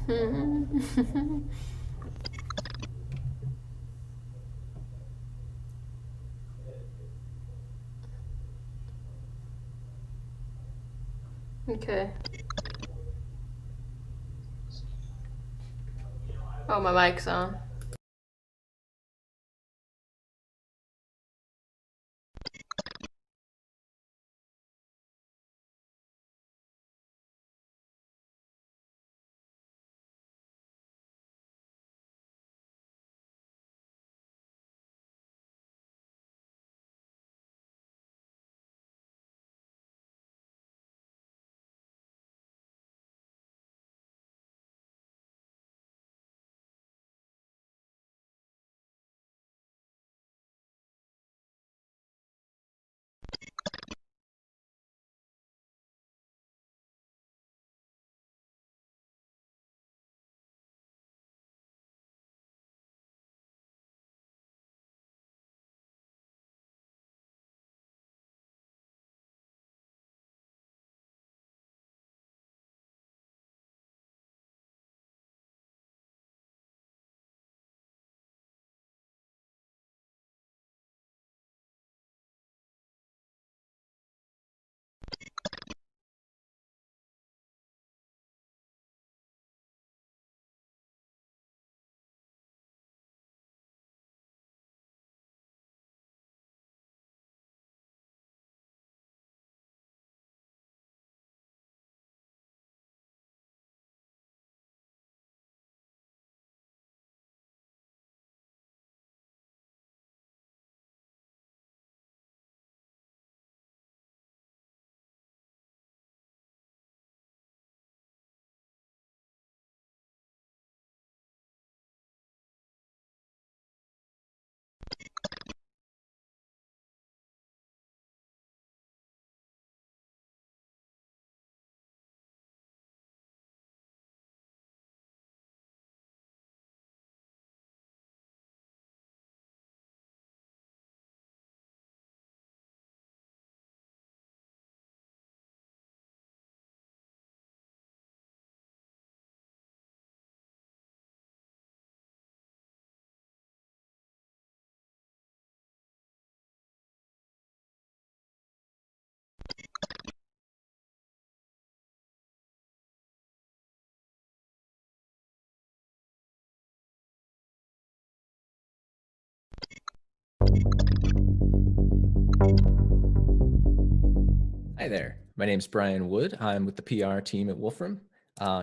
Hmm. Okay. Oh, my mic's on. Hi there. My name is Brian Wood. I'm with the PR team at Wolfram.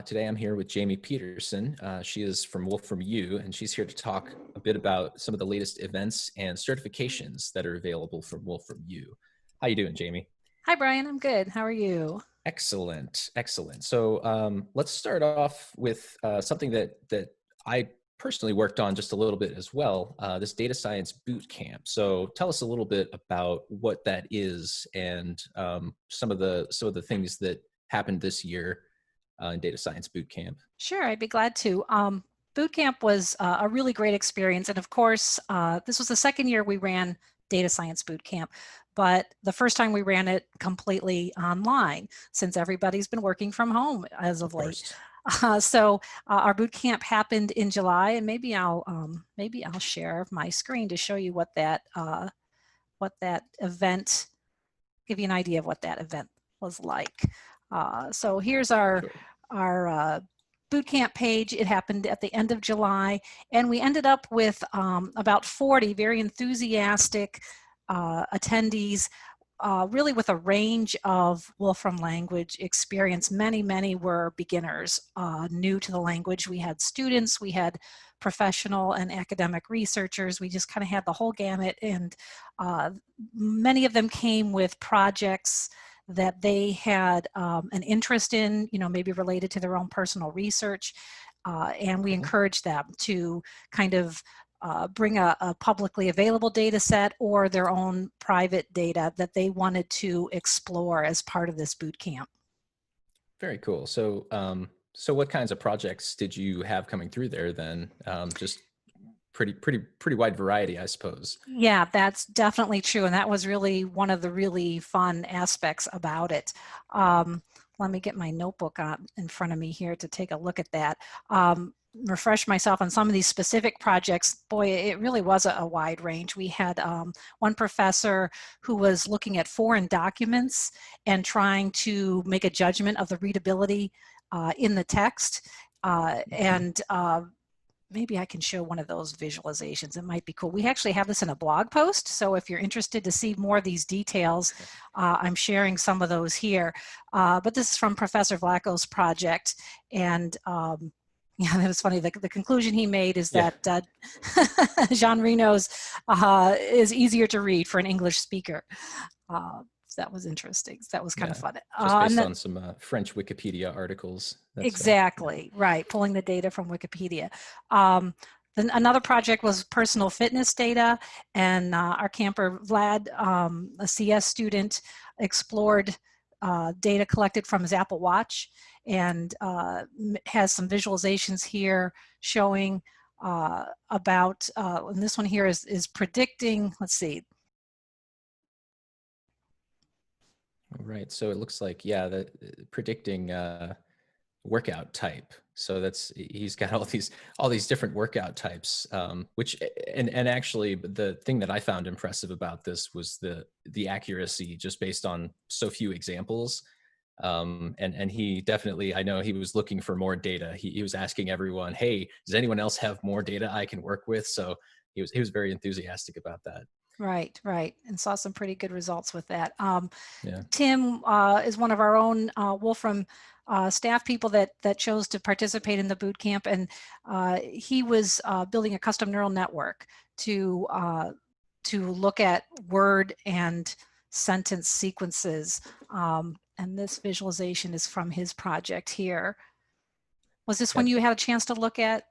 Today I'm here with Jamie Peterson. She is from Wolfram U, and she's here to talk a bit about some of the latest events and certifications that are available from Wolfram U. How you doing, Jamie? Hi, Brian. I'm good. How are you? Excellent, excellent. So let's start off with something that I personally worked on just a little bit as well. This data science boot camp. So tell us a little bit about what that is and some of the things that happened this year in data science boot camp. Sure, I'd be glad to. Boot camp was a really great experience. And of course, this was the second year we ran data science boot camp, but the first time we ran it completely online since everybody's been working from home as of Of late. course. So our boot camp happened in July, and maybe I'll share my screen to show you what that event, give you an idea of what that event was like. So here's Sure. our boot camp page. It happened at the end of July, and we ended up with about 40 very enthusiastic attendees, really with a range of Wolfram language experience. Many were beginners, new to the language. We had students, we had professional and academic researchers. We just kind of had the whole gamut, and many of them came with projects that they had an interest in, maybe related to their own personal research. And we Mhm. encouraged them to kind of bring a publicly available data set or their own private data that they wanted to explore as part of this boot camp. Very cool. So what kinds of projects did you have coming through there then? Just pretty wide variety, I suppose. Yeah, that's definitely true. And that was really one of the really fun aspects about it. Um, let me get my notebook on in front of me here to take a look at that. Refresh myself on some of these specific projects. Boy, it really was a wide range. We had one professor who was looking at foreign documents and trying to make a judgment of the readability in the text. And maybe I can show one of those visualizations. It might be cool. We actually have this in a blog post. So if you're interested to see more of these details, I'm sharing some of those here. But this is from Professor Vlacho's project. And yeah, it was funny. The conclusion he made is that Jean Reno's is easier to read for an English speaker. That was interesting. That was kind of fun. Just based on some French Wikipedia articles. Exactly, right. Pulling the data from Wikipedia. Then another project was personal fitness data, and our camper Vlad, a CS student, explored data collected from his Apple Watch, and has some visualizations here showing about, and this one here is predicting, let's see. Right, so it looks like, the predicting workout type. So he's got all these different workout types, which and actually the thing that I found impressive about this was the accuracy, just based on so few examples. And he definitely, I know he was looking for more data. He was asking everyone, hey, does anyone else have more data I can work with? So he was very enthusiastic about that. Right, and saw some pretty good results with that. Tim is one of our own Wolfram staff people that chose to participate in the boot camp, and he was building a custom neural network to look at word and sentence sequences. And this visualization is from his project here. Was this one you had a chance to look at,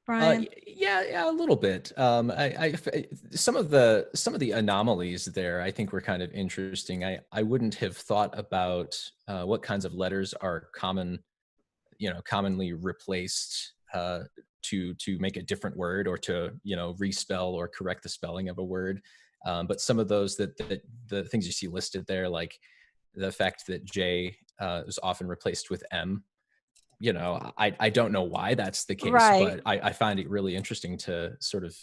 Brian? Yeah, a little bit. Some of the anomalies there, I think, were kind of interesting. I wouldn't have thought about what kinds of letters are commonly replaced to make a different word, or to respell or correct the spelling of a word. But some of those the things you see listed there, like the fact that J is often replaced with M. I don't know why that's the case, but I find it really interesting to sort of,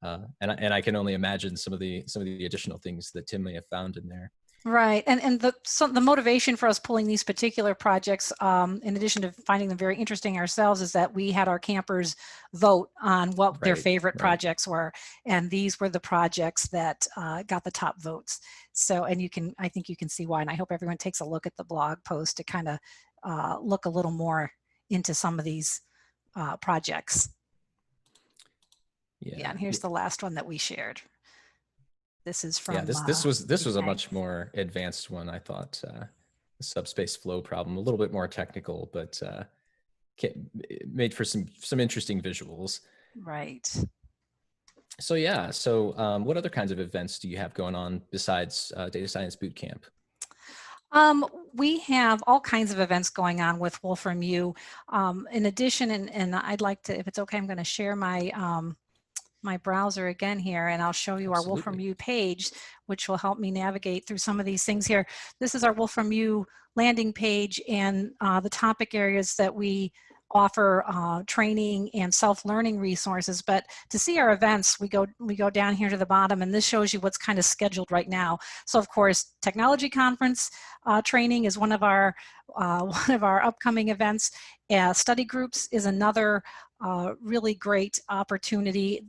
and I can only imagine some of the additional things that Tim may have found in there. Right, and the motivation for us pulling these particular projects, in addition to finding them very interesting ourselves, is that we had our campers vote on what their favorite projects were, and these were the projects that got the top votes. So, and I think you can see why, and I hope everyone takes a look at the blog post to kind of look a little more into some of these projects. Yeah, and here's the last one that we shared. This is from this was a much more advanced one, I thought. The subspace flow problem, a little bit more technical, but made for some interesting visuals. Right. So what other kinds of events do you have going on besides Data Science Bootcamp? We have all kinds of events going on with Wolfram U. In addition, and I'd like to, if it's okay, I'm going to share my my browser again here, and I'll show you our Wolfram U page, which will help me navigate through some of these things here. This is our Wolfram U landing page, and the topic areas that we offer training and self-learning resources. But to see our events, we go down here to the bottom, and this shows you what's kind of scheduled right now. So of course, Technology Conference training is one of our upcoming events. Study groups is another really great opportunity.